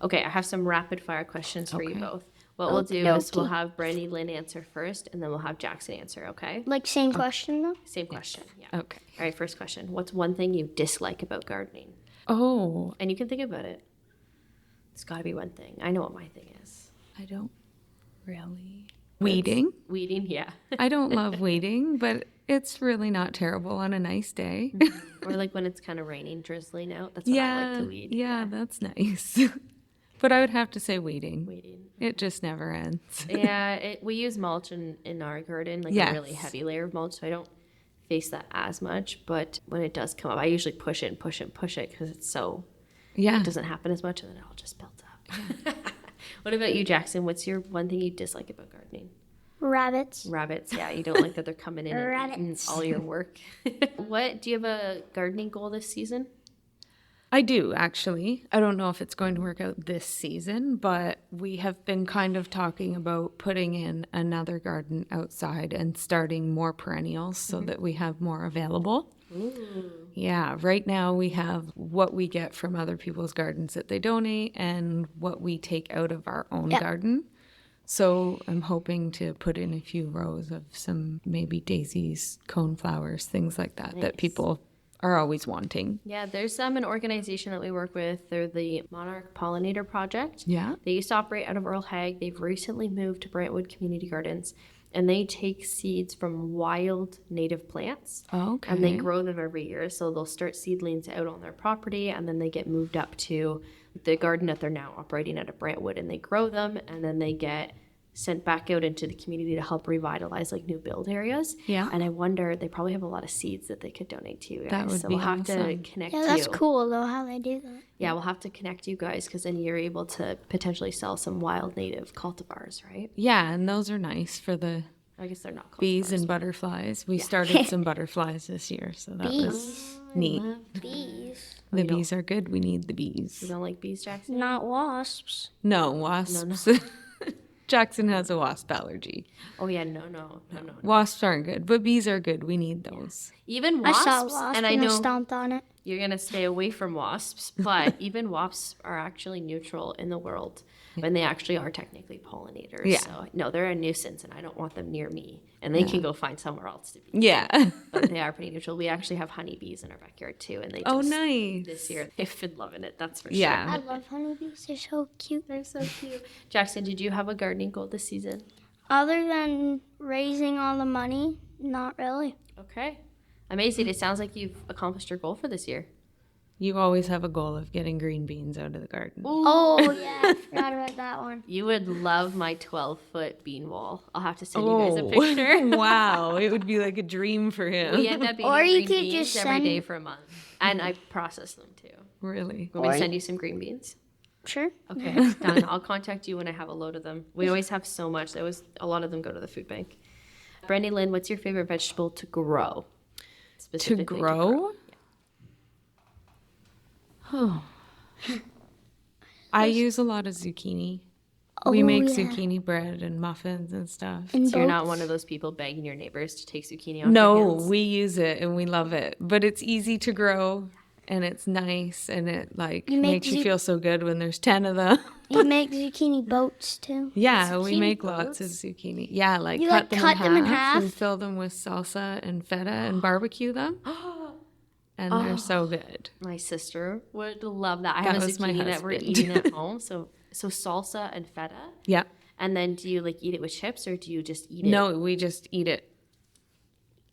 Okay, I have some rapid fire questions for you both. What we'll do is we'll have Brandy Lynn answer first and then we'll have Jackson answer, okay? Like same question though? Same question, yeah. Okay. All right, first question. What's one thing you dislike about gardening? Oh, And you can think about it. It's got to be one thing. I know what my thing is. I don't really. Weeding. Weeding, yeah. I don't love weeding, but it's really not terrible on a nice day. Or like when it's kind of raining, drizzling out. That's what I like to weed. Yeah, that's nice. But I would have to say weeding. Weeding. It just never ends. Yeah, we use mulch in our garden, like a really heavy layer of mulch, so I don't face that as much. But when it does come up, I usually push it because it's so, Yeah. it doesn't happen as much and then it all just builds up. What about you, Jackson? What's your one thing you dislike about gardening? Rabbits. Rabbits, yeah. You don't like that they're coming in and eating Rabbits. all your work. Do you have a gardening goal this season? I do, actually. I don't know if it's going to work out this season, but we have been kind of talking about putting in another garden outside and starting more perennials so that we have more available. Ooh. Yeah, right now we have what we get from other people's gardens that they donate and what we take out of our own garden. So I'm hoping to put in a few rows of some maybe daisies, coneflowers, things like that that people are always wanting. Yeah, there's an organization that we work with. They're the Monarch Pollinator Project. Yeah. They used to operate out of Earl Hague. They've recently moved to Brantwood Community Gardens, and they take seeds from wild native plants. Okay. And they grow them every year. So they'll start seedlings out on their property, and then they get moved up to the garden that they're now operating out of Brantwood, and they grow them, and then they get sent back out into the community to help revitalize like new build areas. Yeah. And I wonder, they probably have a lot of seeds that they could donate to you guys. That would so be we'll have to awesome. connect Yeah, you. that's cool though how they do that. Yeah, we'll have to connect you guys because then you're able to potentially sell some wild native cultivars, right? Yeah, and those are nice for the I guess they're not cultivars. bees and butterflies. We started some butterflies this year, so that was neat. Bees. The bees are good. We need the bees. You don't like bees, Jackson? Not wasps. No, wasps. Jackson has a wasp allergy. Oh yeah, no. Wasps aren't good, but bees are good. We need those. Even I wasps, saw a wasp and I and I know stomped on it. you're gonna stay away from wasps, but even wasps are actually neutral in the world, and they actually are technically pollinators. Yeah. So no, they're a nuisance, and I don't want them near me. And they can go find somewhere else to be. Yeah. But they are pretty neutral. We actually have honeybees in our backyard too, and they just, Oh, nice. this year they've been loving it. That's for Yeah. sure. I love honeybees. They're so cute. They're so cute. Jackson, did you have a gardening goal this season? Other than raising all the money, not really. Okay. Amazing. It sounds like you've accomplished your goal for this year. You always have a goal of getting green beans out of the garden. Oh yeah, I forgot about that one. You would love my 12-foot bean wall. I'll have to send you guys a picture. Wow. It would be like a dream for him. We end up eating Or you green could beans just every day send- for a month. And I process them too. Really? Want me to send you some green beans? Sure. Okay, done. I'll contact you when I have a load of them. We always have so much. A lot of them go to the food bank. Brandy Lynn, what's your favorite vegetable to grow? To Specifically grow? Oh. I use a lot of zucchini. We make zucchini bread and muffins and stuff. And So you're not boats. one of those people begging your neighbors to take zucchini off No, your hands? we use it and we love it. But it's easy to grow and it's nice and it like You make makes you feel so good when there's 10 of them. You make zucchini boats too. Yeah, we Zucchini make lots of zucchini. Yeah, like You, cut, like, them, cut them in and half? fill them with salsa and feta and barbecue them. And they're so good. My sister would love that. I That have a was my zucchini that we're husband. eating at home. So salsa and feta. Yeah. And then do you like eat it with chips or do you just eat it? No, we just eat it.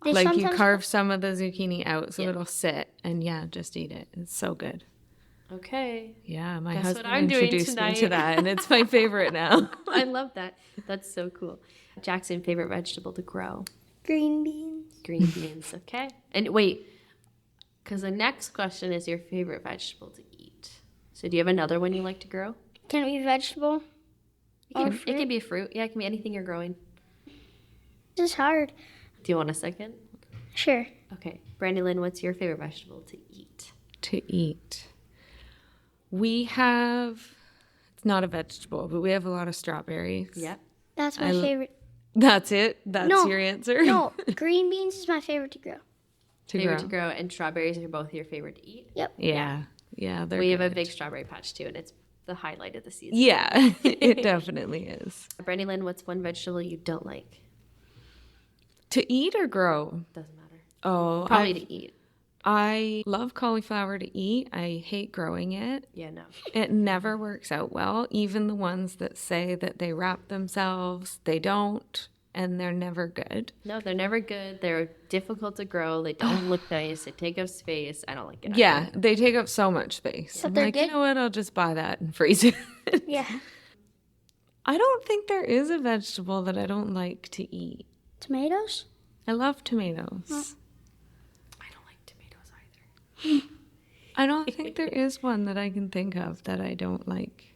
They Like you sometimes carve some of the zucchini out so Yeah. it'll sit and just eat it. It's so good. Okay. Yeah, my Guess what husband I'm doing introduced me to tonight. that and it's my favorite now. I love that. That's so cool. Jackson, favorite vegetable to grow? green beans. Green beans. Okay. And wait, because the next question is your favorite vegetable to eat. So do you have another one you like to grow? Can it be vegetable? It can be a fruit. Yeah, it can be anything you're growing. This is hard. Do you want a second? Sure. Okay. Brandylyn, what's your favorite vegetable to eat? To eat. We have, it's not a vegetable, but we have a lot of strawberries. Yep. That's my favorite. That's it? That's No, your answer? No, green beans is my favorite to grow. Favorite to grow, and strawberries are both your favorite to eat? Yep. Yeah. Yeah, they're We have a good. big strawberry patch too, and it's the highlight of the season. Yeah, it definitely is. Brandylyn, what's one vegetable you don't like? To eat or grow? Doesn't matter. Oh, Probably to eat. I love cauliflower to eat. I hate growing it. Yeah, no. It never works out well. Even the ones that say that they wrap themselves, they don't, and they're never good. No, they're never good. They're difficult to grow. They don't look nice. They take up space. I don't like it. Yeah, they take up so much space. But I'm they're like, you good. know what? I'll just buy that and freeze it. Yeah. I don't think there is a vegetable that I don't like to eat. Tomatoes? I love tomatoes. I don't like tomatoes either. I don't think there is one that I can think of that I don't like.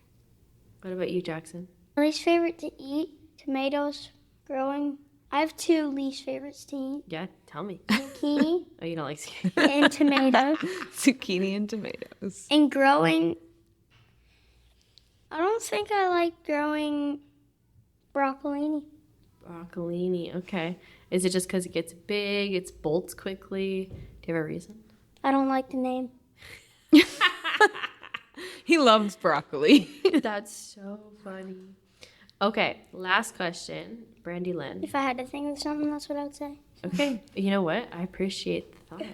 What about you, Jackson? Least favorite to eat? Tomatoes. Growing. I have two least favorites to eat. Yeah, tell me. Zucchini Oh, you don't like and tomato. Zucchini and tomatoes. And growing. I don't think I like growing broccolini. broccolini? Okay. Is it just because it gets big, it bolts quickly? Do you have a reason? I don't like the name. He loves broccoli. That's so funny. Okay, last question. Brandylyn. If I had to think of something, that's what I would say. Okay, you know what? I appreciate the thought.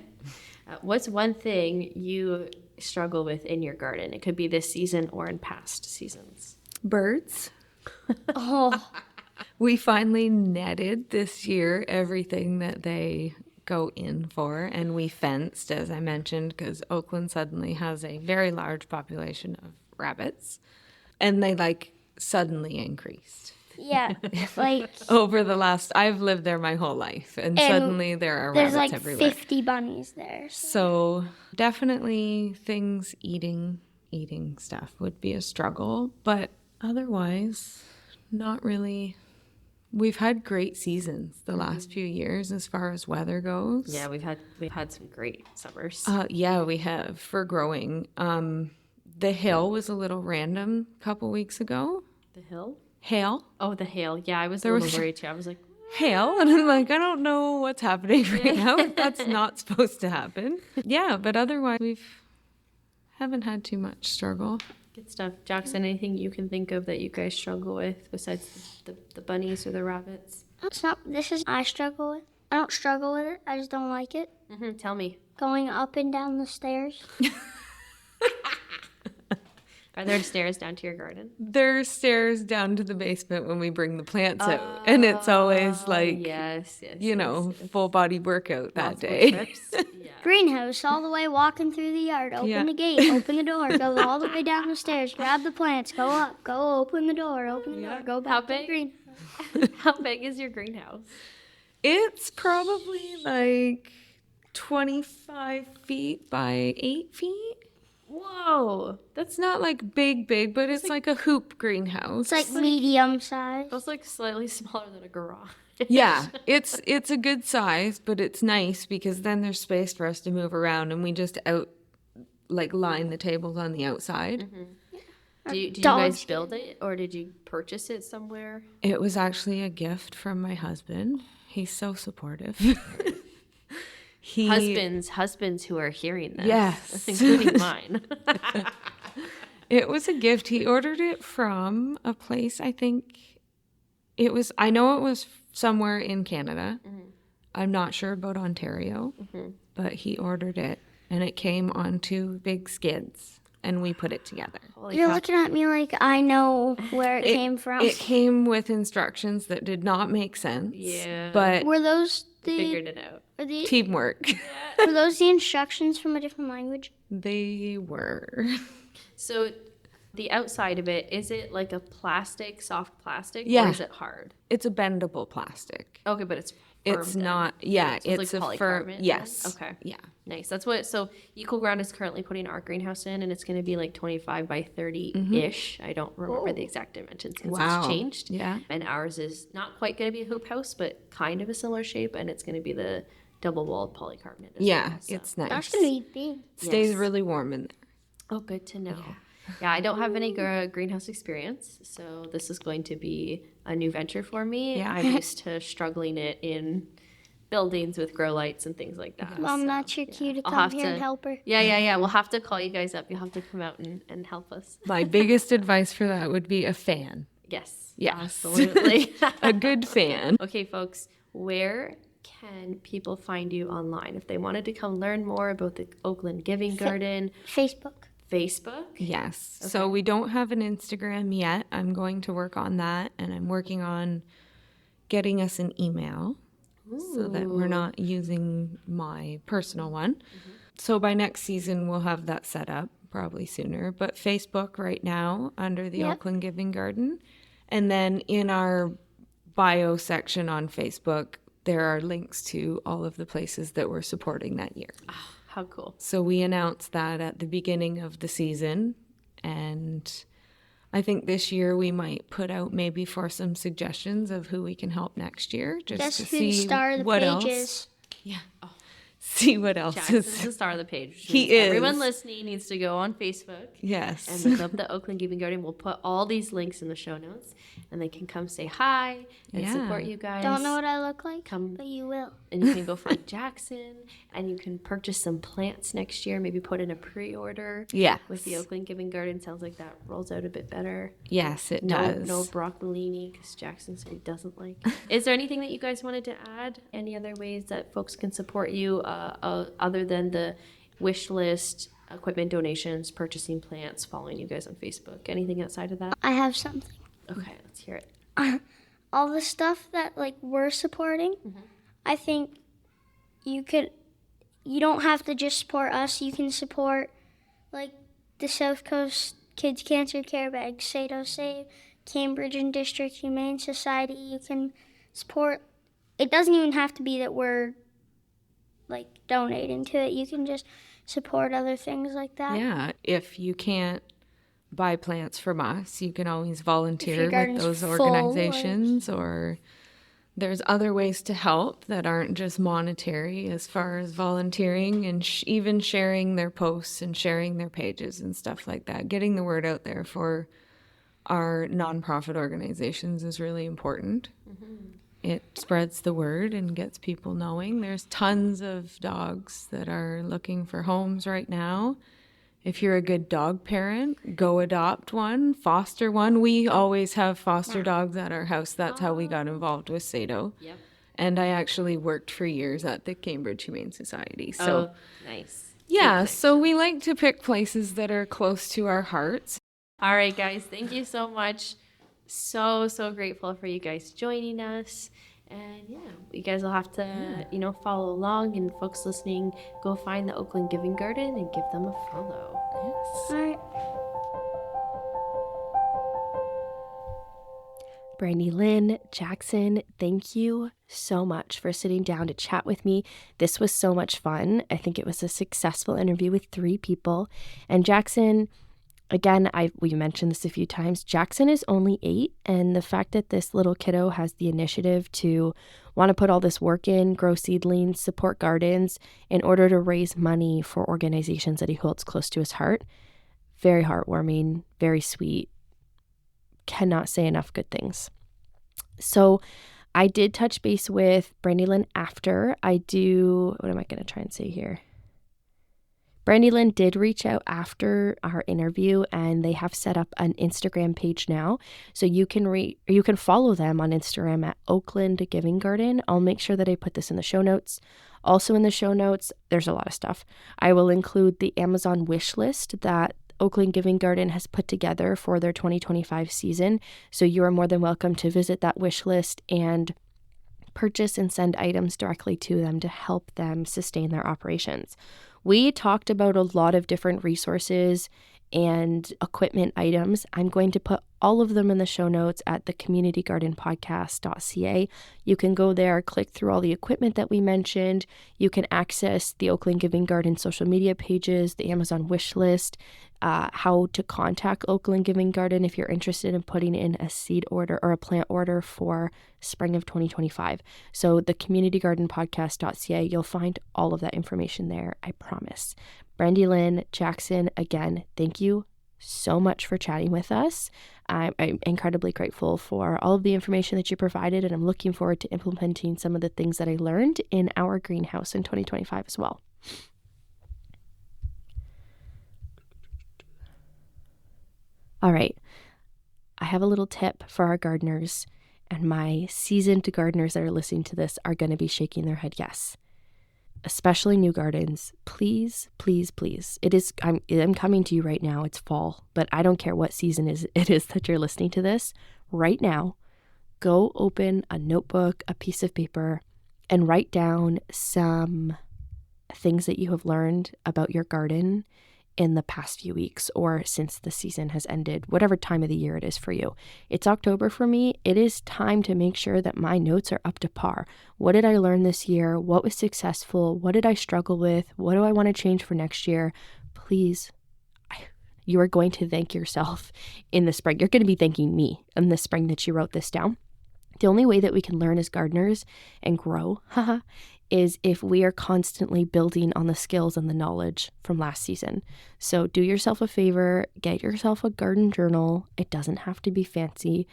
What's one thing you struggle with in your garden? It could be this season or in past seasons. Birds. Oh, We finally netted this year everything that they go in for, and we fenced, as I mentioned, because Oakland suddenly has a very large population of rabbits, and they suddenly increased yeah. Like, over the last. I've lived there my whole life, and suddenly there are there's rabbits like everywhere. 50 bunnies there. So definitely things eating stuff would be a struggle, but otherwise, not really. We've had great seasons the last few years as far as weather goes. Yeah, we've had some great summers. Yeah, we have for growing. The hail was a little random a couple weeks ago. The hill? Hail, Oh, the hail. Yeah, I was a There little was- worried too. I was like, hail, and I'm like, I don't know what's happening right now. That's not supposed to happen. Yeah, but otherwise haven't had too much struggle. good stuff. Jackson, anything you can think of that you guys struggle with besides the bunnies or the rabbits? I struggle with. I don't struggle with it. I just don't like it. Tell me. Going up and down the stairs. Are there stairs down to your garden? There's stairs down to the basement when we bring the plants out, and it's always Yes. full body workout that Multiple day. trips. Yeah. Greenhouse, all the way walking through the yard. Open Yeah. the gate, open the door, go all the way down the stairs, grab the plants, go up, go open the door, go back How to the big? greenhouse. How big is your greenhouse? It's probably 25 feet by 8 feet. Whoa, That's not big, but it's like a hoop greenhouse. It's like medium size. that's like slightly smaller than a garage. Yeah, it's a good size, but it's nice because then there's space for us to move around, and we just line the tables on the outside. Did you guys build it or did you purchase it somewhere? It was actually a gift from my husband. He's so supportive. Husbands who are hearing this, Yes. including mine. It was a gift. He ordered it from a place, I know it was somewhere in Canada. I'm not sure about Ontario, but he ordered it, and it came on 2 big skids. and we put it together. Holy You're cow. looking at me like I know where it came from. It came with instructions that did not make sense. Yeah. But Were those Figured it out. teamwork. were those the instructions from a different language? They were. So the outside of it, is it like a plastic, soft plastic, Yeah. or is it hard? It's a bendable plastic. Okay, but it's firm It's then. not, So it's like a firm, polycarbonate then? yes. Okay. Yeah. Nice. That's what, so Equal Ground is currently putting our greenhouse in, and it's going to be like 25 by 30-ish. I don't remember the exact dimensions because Wow. it's changed. Yeah. And ours is not quite going to be a hoop house, but kind of a similar shape, and it's going to be the double-walled polycarbonate as Yeah, well, so. it's nice. That's gonna be big. Stays Yes. really warm in there. Oh, good to know. Yeah, I don't have any greenhouse experience, so this is going to be a new venture for me. Yeah. I'm used to struggling it in buildings with grow lights and things like that. Mom, so, that's your cue to I'll come have here and to- help her. Yeah. We'll have to call you guys up. You'll have to come out and help us. My biggest advice for that would be a fan. Yes. Yes. Absolutely. A good fan. Okay, folks, where can people find you online if they wanted to come learn more about the Oakland Giving Garden? Facebook. Facebook? Yes. So we don't have an Instagram yet. I'm going to work on that, and I'm working on getting us an email so that we're not using my personal one. So by next season, we'll have that set up, probably sooner. But Facebook right now under the Oakland Giving Garden. And then in our bio section on Facebook, there are links to all of the places that we're supporting that year. How cool. So we announced that at the beginning of the season, and I think this year we might put out maybe for some suggestions of who we can help next year, just Guess to who the see star of the what page else. is? Yeah. See what else Jackson's is. the star of the page. which He means Everyone is. listening needs to go on Facebook Yes. and look up the Oakland Giving Garden. We'll put all these links in the show notes, and they can come say hi and support you guys. Don't know what I look like, Come. but you will. And you can go find Jackson, and you can purchase some plants next year. Maybe put in a pre-order Yes. with the Oakland Giving Garden. Sounds like that rolls out a bit better. Yes, it No, does. no broccolini because Jackson said he doesn't like. Is there anything that you guys wanted to add? Any other ways that folks can support you other than the wish list, equipment donations, purchasing plants, following you guys on Facebook? Anything outside of that? I have something. Okay, let's hear it. All the stuff that like we're supporting, I think you don't have to just support us. You can support like the South Coast Kids Cancer Care Bag, Sato Save, Cambridge and District Humane Society. You can support. It doesn't even have to be that we're like donating to it. You can just support other things like that. Yeah. If you can't buy plants from us, you can always volunteer with garden's those full, organizations, or there's other ways to help that aren't just monetary as far as volunteering and even sharing their posts and sharing their pages and stuff like that. Getting the word out there for our nonprofit organizations is really important. It spreads the word and gets people knowing. There's tons of dogs that are looking for homes right now. If you're a good dog parent, go adopt one, foster one. We always have foster dogs at our house. That's how we got involved with Sato. Yep. And I actually worked for years at the Cambridge Humane Society. So Nice. yeah, so we like to pick places that are close to our hearts. All right, guys. Thank you so much. So grateful for you guys joining us. And yeah, you guys will have to, follow along. And folks listening, go find the Oakland Giving Garden and give them a follow. Yes. All right. Brandy Lynn, Jackson, thank you so much for sitting down to chat with me. This was so much fun. I think it was a successful interview with 3 people. And Jackson, again, we mentioned this a few times. Jackson is only 8, and the fact that this little kiddo has the initiative to want to put all this work in, grow seedlings, support gardens in order to raise money for organizations that he holds close to his heart, very heartwarming, very sweet. Cannot say enough good things. So I did touch base with Brandy Lynn after. What am I going to try and say here? Brandy Lynn did reach out after our interview, and they have set up an Instagram page now. So you can follow them on Instagram at Oakland Giving Garden. I'll make sure that I put this in the show notes. Also in the show notes, there's a lot of stuff. I will include the Amazon wish list that Oakland Giving Garden has put together for their 2025 season. So you are more than welcome to visit that wish list and purchase and send items directly to them to help them sustain their operations. We talked about a lot of different resources and equipment items. I'm going to put all of them in the show notes at thecommunitygardenpodcast.ca. You can go there, click through all the equipment that we mentioned. You can access the Oakland Giving Garden social media pages, the Amazon wish list, how to contact Oakland Giving Garden if you're interested in putting in a seed order or a plant order for spring of 2025. So the communitygardenpodcast.ca, you'll find all of that information there, I promise. Brandy Lynn Jackson, again, thank you so much for chatting with us. I'm incredibly grateful for all of the information that you provided, and I'm looking forward to implementing some of the things that I learned in our greenhouse in 2025 as well. All right, I have a little tip for our gardeners, and my seasoned gardeners that are listening to this are going to be shaking their head yes. Especially new gardens, please, please, please. I'm coming to you right now. It's fall, but I don't care what season it is that you're listening to this. Right now, go open a notebook, a piece of paper, and write down some things that you have learned about your garden in the past few weeks or since the season has ended, whatever time of the year it is for you. It's October for me. It is time to make sure that my notes are up to par. What did I learn this year? What was successful? What did I struggle with? What do I want to change for next year? Please, you are going to thank yourself in the spring. You're going to be thanking me in the spring that you wrote this down. The only way that we can learn as gardeners and grow, is if we are constantly building on the skills and the knowledge from last season. So do yourself a favor, get yourself a garden journal. It doesn't have to be fancy.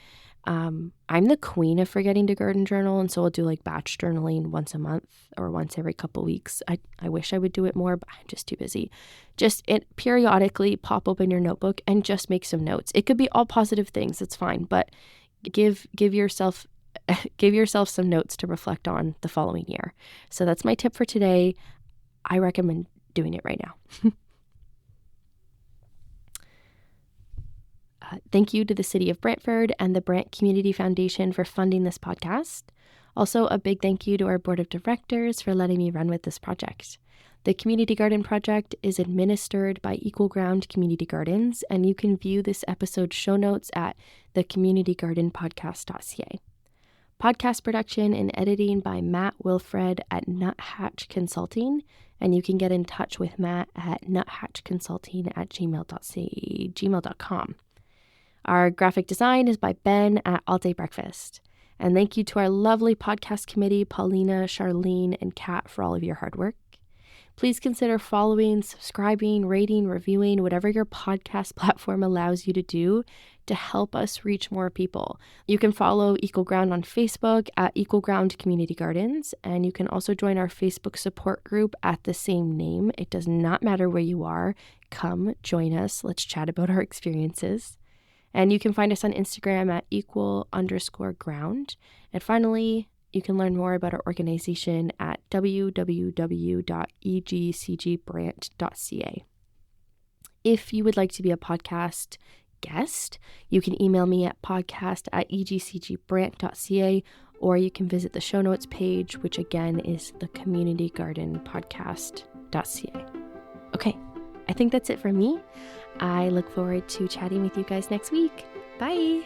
I'm the queen of forgetting to garden journal, and so I'll do like batch journaling once a month or once every couple weeks. I wish I would do it more, but I'm just too busy. Just periodically pop open your notebook and just make some notes. It could be all positive things, it's fine, but give yourself some notes to reflect on the following year. So that's my tip for today. I recommend doing it right now. Thank you to the City of Brantford and the Brant Community Foundation for funding this podcast. Also, a big thank you to our board of directors for letting me run with this project. The Community Garden Project is administered by Equal Ground Community Gardens, and you can view this episode's show notes at thecommunitygardenpodcast.ca. Podcast production and editing by Matt Wilfred at Nuthatch Consulting, and you can get in touch with Matt at nuthatchconsulting@gmail.com. Our graphic design is by Ben at All Day Breakfast. And thank you to our lovely podcast committee, Paulina, Charlene, and Kat, for all of your hard work. Please consider following, subscribing, rating, reviewing, whatever your podcast platform allows you to do to help us reach more people. You can follow Equal Ground on Facebook at Equal Ground Community Gardens, and you can also join our Facebook support group at the same name. It does not matter where you are. Come join us. Let's chat about our experiences. And you can find us on Instagram at equal_ground. And finally, you can learn more about our organization at www.egcgbrant.ca. If you would like to be a podcast guest, you can email me at podcast@egcgbrant.ca, or you can visit the show notes page, which again is the communitygardenpodcast.ca. Okay, I think that's it for me. I look forward to chatting with you guys next week. Bye.